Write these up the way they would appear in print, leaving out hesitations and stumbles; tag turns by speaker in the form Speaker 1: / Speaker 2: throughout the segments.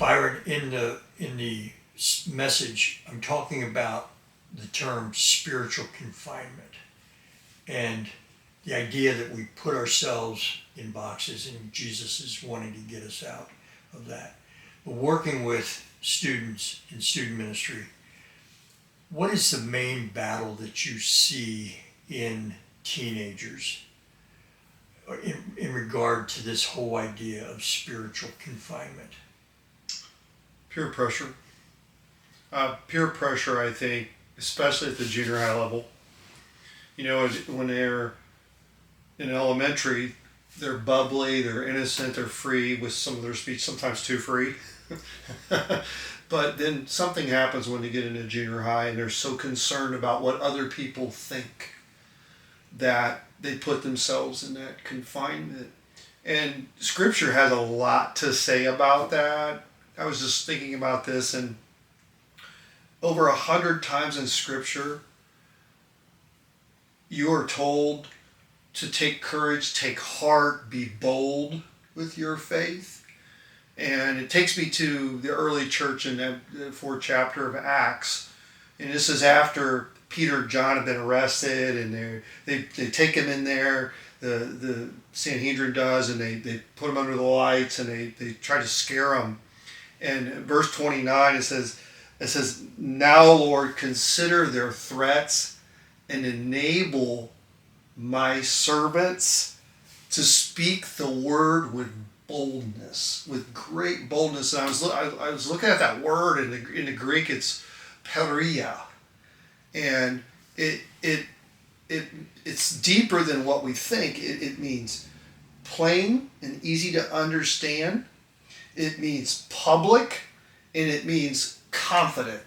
Speaker 1: Byron, in the message, I'm talking about the term spiritual confinement and the idea that we put ourselves in boxes, and Jesus is wanting to get us out of that. But working with students in student ministry, what is the main battle that you see in teenagers in regard to this whole idea of spiritual confinement?
Speaker 2: Peer pressure. Peer pressure, I think, especially at the junior high level. You know, when they're in elementary, they're bubbly, they're innocent, they're free with some of their speech, sometimes too free. But then something happens when they get into junior high and they're so concerned about what other people think that they put themselves in that confinement. And Scripture has a lot to say about that. I was just thinking about this, and over 100 times in Scripture, you are told to take courage, take heart, be bold with your faith. And it takes me to the early church in the 4th chapter of Acts. And this is after Peter and John have been arrested, and they take him in there, the Sanhedrin does, and they put him under the lights, and they try to scare him. And verse 29, it says, "Now, Lord, consider their threats and enable my servants to speak the word with boldness," with great boldness. And I was looking at that word in the Greek. It's peria, and it's deeper than what we think. It means plain and easy to understand. It means public, and it means confident.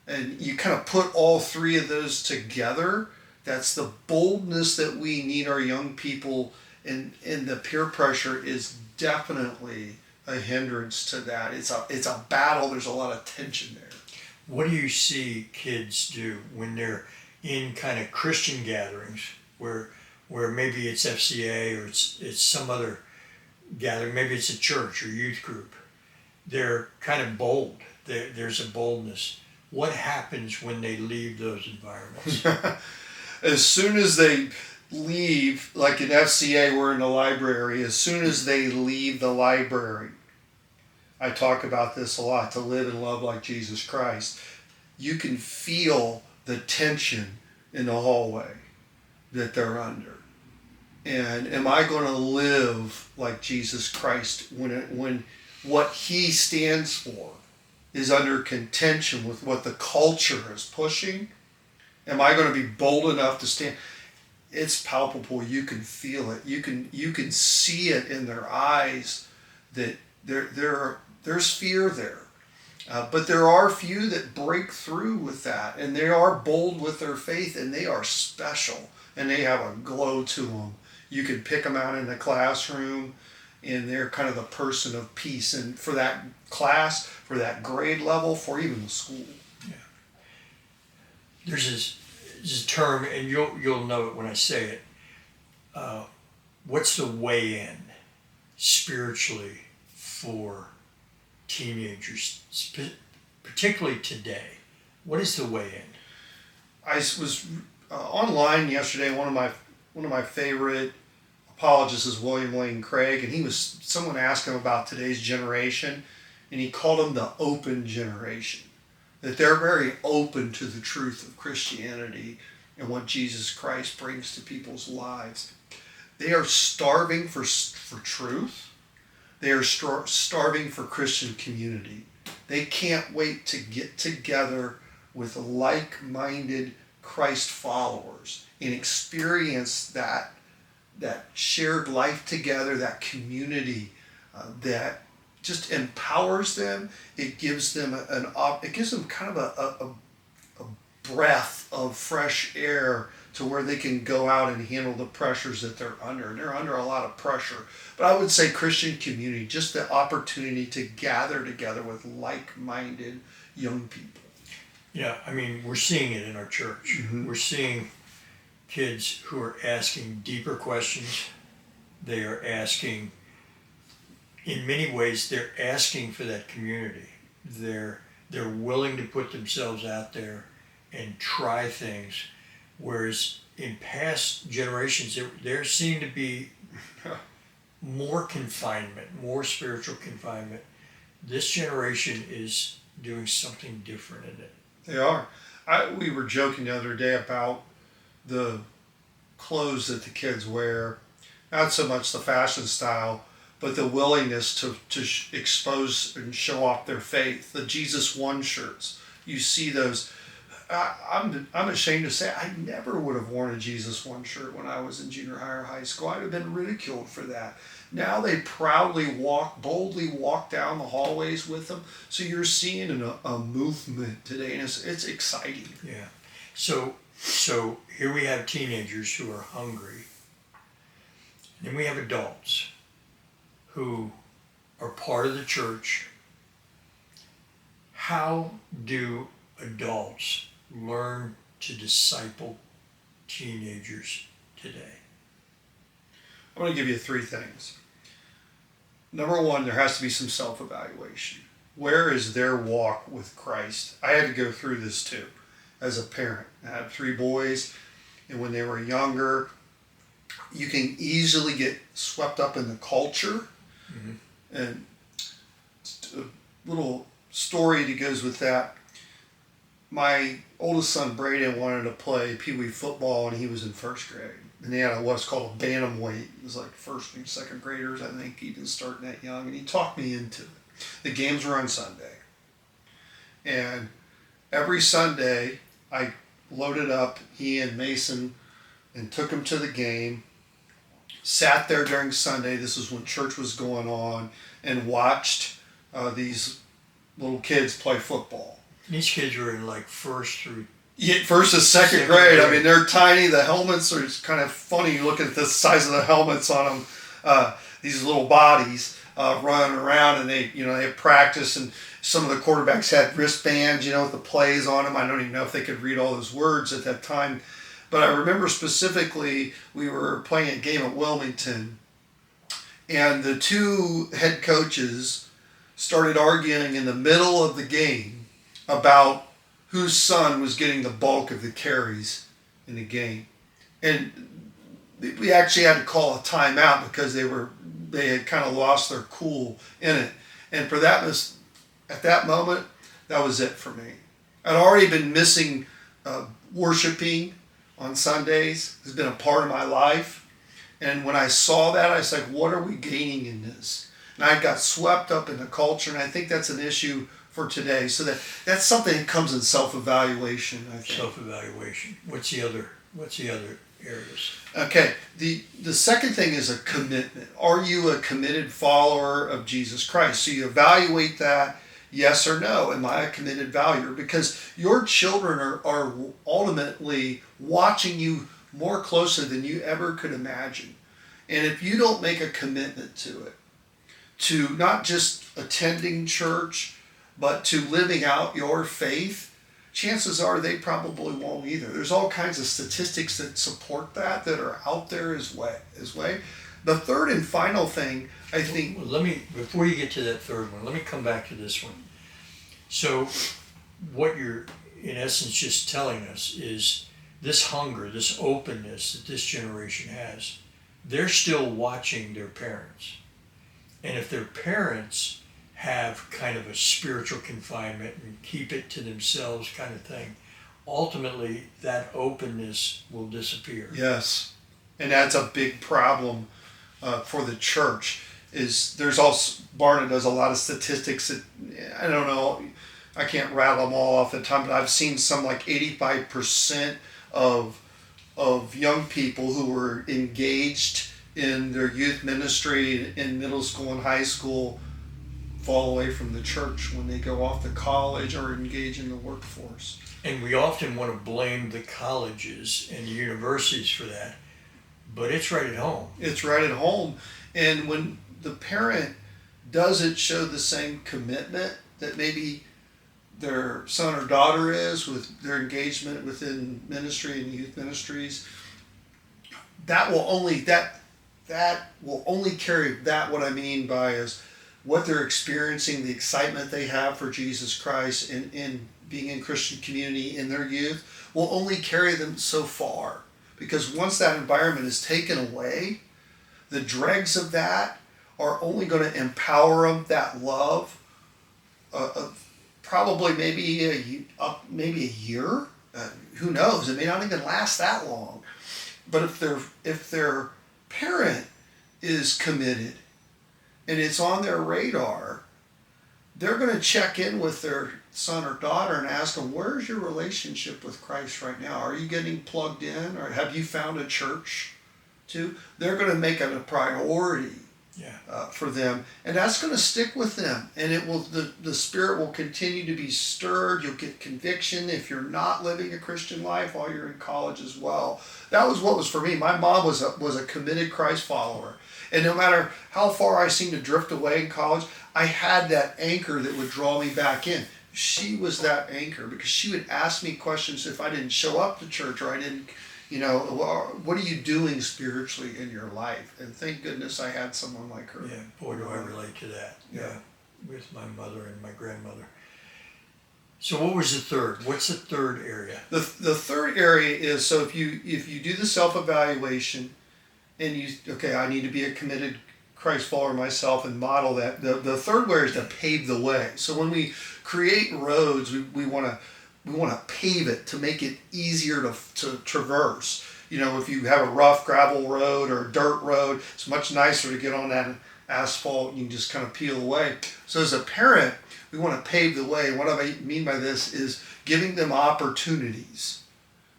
Speaker 2: And you kind of put all three of those together. That's the boldness that we need our young people, and the peer pressure is definitely a hindrance to that. It's a battle. There's a lot of tension there.
Speaker 1: What do you see kids do when they're in kind of Christian gatherings where maybe it's FCA or it's some other gathering, maybe it's a church or youth group? They're kind of bold. There's a boldness. What happens when they leave those environments?
Speaker 2: As soon as they leave, like in FCA, we're in the library. As soon as they leave the library, I talk about this a lot, to live and love like Jesus Christ. You can feel the tension in the hallway that they're under. And am I going to live like Jesus Christ when what he stands for is under contention with what the culture is pushing? Am I going to be bold enough to stand? It's palpable. You can feel it. You can see it in their eyes that there's fear there. But there are few that break through with that, and they are bold with their faith, and they are special, and they have a glow to them. You can pick them out in the classroom, and they're kind of the person of peace. And for that class, for that grade level, for even the school.
Speaker 1: Yeah. There's this term, and you'll know it when I say it. What's the way in spiritually for teenagers, particularly today? What is the way in?
Speaker 2: I was online yesterday. One of my favorite apologists is William Lane Craig, and someone asked him about today's generation, and he called them the open generation. That they're very open to the truth of Christianity and what Jesus Christ brings to people's lives. They are starving for truth. They are starving for Christian community. They can't wait to get together with like-minded Christ followers and experience that shared life together, that community that just empowers them. It gives them kind of a breath of fresh air to where they can go out and handle the pressures that they're under. And they're under a lot of pressure. But I would say Christian community, just the opportunity to gather together with like-minded young people.
Speaker 1: Yeah, I mean, we're seeing it in our church. Mm-hmm. We're seeing kids who are asking deeper questions. They are asking in many ways, they're asking for that community. They're willing to put themselves out there and try things, whereas in past generations there seemed to be more confinement, more spiritual confinement. This generation is doing something different in it.
Speaker 2: They are. We were joking the other day about the clothes that the kids wear, not so much the fashion style, but the willingness to expose and show off their faith. The Jesus One shirts. You see those. I'm ashamed to say I never would have worn a Jesus One shirt when I was in junior high or high school. I'd have been ridiculed for that. Now they proudly boldly walk down the hallways with them. So you're seeing a movement today, and it's exciting.
Speaker 1: Yeah. So here we have teenagers who are hungry. Then we have adults who are part of the church. How do adults learn to disciple teenagers today?
Speaker 2: I'm going to give you 3 things. Number 1, there has to be some self-evaluation. Where is their walk with Christ? I had to go through this too as a parent. I had 3 boys, and when they were younger, you can easily get swept up in the culture. Mm-hmm. And a little story that goes with that. My oldest son, Braden, wanted to play Pee Wee football, and he was in 1st grade. And they had what's called a bantamweight. It was like 1st and 2nd graders, I think, even starting that young. And he talked me into it. The games were on Sunday. And every Sunday, I loaded up he and Mason and took him to the game. Sat there during Sunday, this is when church was going on, and watched these little kids play football.
Speaker 1: These kids were in like 1st through
Speaker 2: 1st to 2nd grade. I mean, they're tiny. The helmets are just kind of funny. You look at the size of the helmets on them. These little bodies running around, and they have practice. And some of the quarterbacks had wristbands, with the plays on them. I don't even know if they could read all those words at that time. But I remember specifically we were playing a game at Wilmington, and the 2 head coaches started arguing in the middle of the game about whose son was getting the bulk of the carries in the game. And we actually had to call a timeout because they had kind of lost their cool in it. And for that, at that moment, that was it for me. I'd already been missing worshiping on Sundays. It's been a part of my life. And when I saw that, I was like, what are we gaining in this? And I got swept up in the culture, and I think that's an issue for today. So that's something that comes in self-evaluation, I think.
Speaker 1: Self-evaluation. What's the other areas?
Speaker 2: Okay. The second thing is a commitment. Are you a committed follower of Jesus Christ? So you evaluate that, yes or no. Am I a committed follower? Because your children are ultimately watching you more closely than you ever could imagine. And if you don't make a commitment to it, to not just attending church, but to living out your faith, chances are they probably won't either. There's all kinds of statistics that support that are out there as well. The third and final thing, I think...
Speaker 1: Well, before you get to that third one, let me come back to this one. So what you're in essence just telling us is this hunger, this openness that this generation has, they're still watching their parents. And if their parents have kind of a spiritual confinement and keep it to themselves kind of thing, ultimately that openness will disappear.
Speaker 2: Yes, and that's a big problem for the church. There's also, Barna does a lot of statistics that, I don't know, I can't rattle them all off the time, but I've seen some like 85% of young people who were engaged in their youth ministry in middle school and high school fall away from the church when they go off to college or engage in the workforce.
Speaker 1: And we often want to blame the colleges and the universities for that, but it's right at home.
Speaker 2: It's right at home. And when the parent doesn't show the same commitment that maybe their son or daughter is with their engagement within ministry and youth ministries, that will only carry that. What I mean by is what they're experiencing, the excitement they have for Jesus Christ and being in Christian community in their youth will only carry them so far. Because once that environment is taken away, the dregs of that are only going to empower them, that love, probably maybe a year. Who knows? It may not even last that long. But if their parent is committed and it's on their radar, they're going to check in with their son or daughter and ask them, where's your relationship with Christ right now? Are you getting plugged in, or have you found a church too? They're going to make it a priority for them, and that's going to stick with them, and it will, the spirit will continue to be stirred. You'll get conviction if you're not living a Christian life while you're in college as well. That was what was for me. My mom was a committed Christ follower, and no matter how far I seemed to drift away in college, I had that anchor that would draw me back in. She was that anchor, because she would ask me questions if I didn't show up to church, or I didn't, what are you doing spiritually in your life? And thank goodness I had someone like her.
Speaker 1: Yeah, boy, do I relate to that. Yeah, with my mother and my grandmother. So what was the third? What's the third area?
Speaker 2: The third area is, so if you do the self-evaluation and I need to be a committed Christ follower myself and model that. The third way is to pave the way. So when we create roads, we want to pave it to make it easier to traverse. If you have a rough gravel road or a dirt road, it's much nicer to get on that asphalt and you can just kind of peel away. So as a parent, we want to pave the way. What I mean by this is giving them opportunities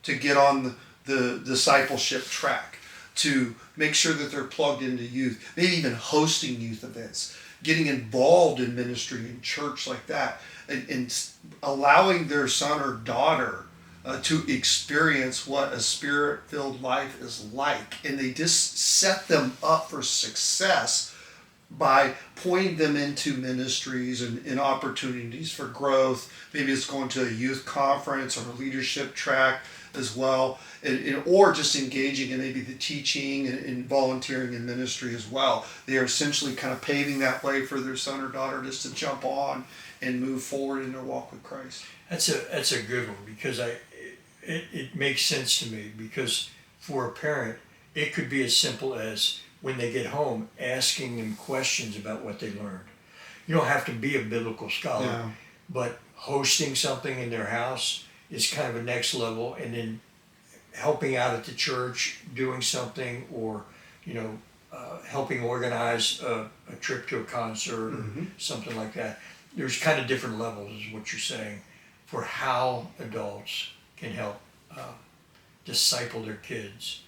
Speaker 2: to get on the discipleship track, to make sure that they're plugged into youth, maybe even hosting youth events, getting involved in ministry in church like that, and allowing their son or daughter to experience what a spirit-filled life is like. And they just set them up for success by pointing them into ministries and opportunities for growth. Maybe it's going to a youth conference or a leadership track as well, or just engaging in maybe the teaching and volunteering in ministry as well. They are essentially kind of paving that way for their son or daughter just to jump on and move forward in their walk with Christ.
Speaker 1: That's a good one, because it makes sense to me, because for a parent, it could be as simple as when they get home, asking them questions about what they learned. You don't have to be a biblical scholar, but hosting something in their house is kind of a next level, and then helping out at the church, doing something, or helping organize a trip to a concert or something like that. There's kind of different levels, is what you're saying, for how adults can help disciple their kids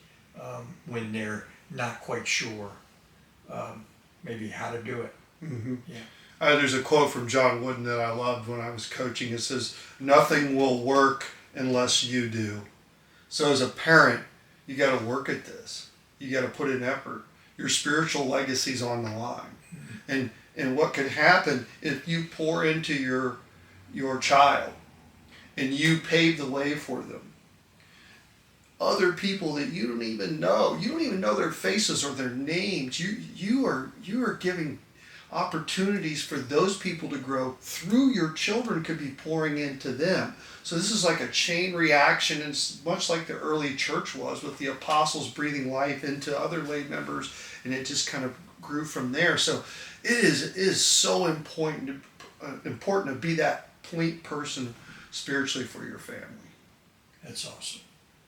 Speaker 1: when they're not quite sure maybe how to do it. Yeah.
Speaker 2: There's a quote from John Wooden that I loved when I was coaching. It says, "Nothing will work unless you do." So as a parent, you got to work at this. You got to put in effort. Your spiritual legacy's on the line. And what can happen if you pour into your child and you pave the way for them, other people that you don't even know their faces or their names, you are giving opportunities for those people to grow through your children, could be pouring into them. So this is like a chain reaction, and it's much like the early church was, with the apostles breathing life into other lay members, and it just kind of grew from there. So it is so important to be that point person spiritually for your family.
Speaker 1: That's awesome.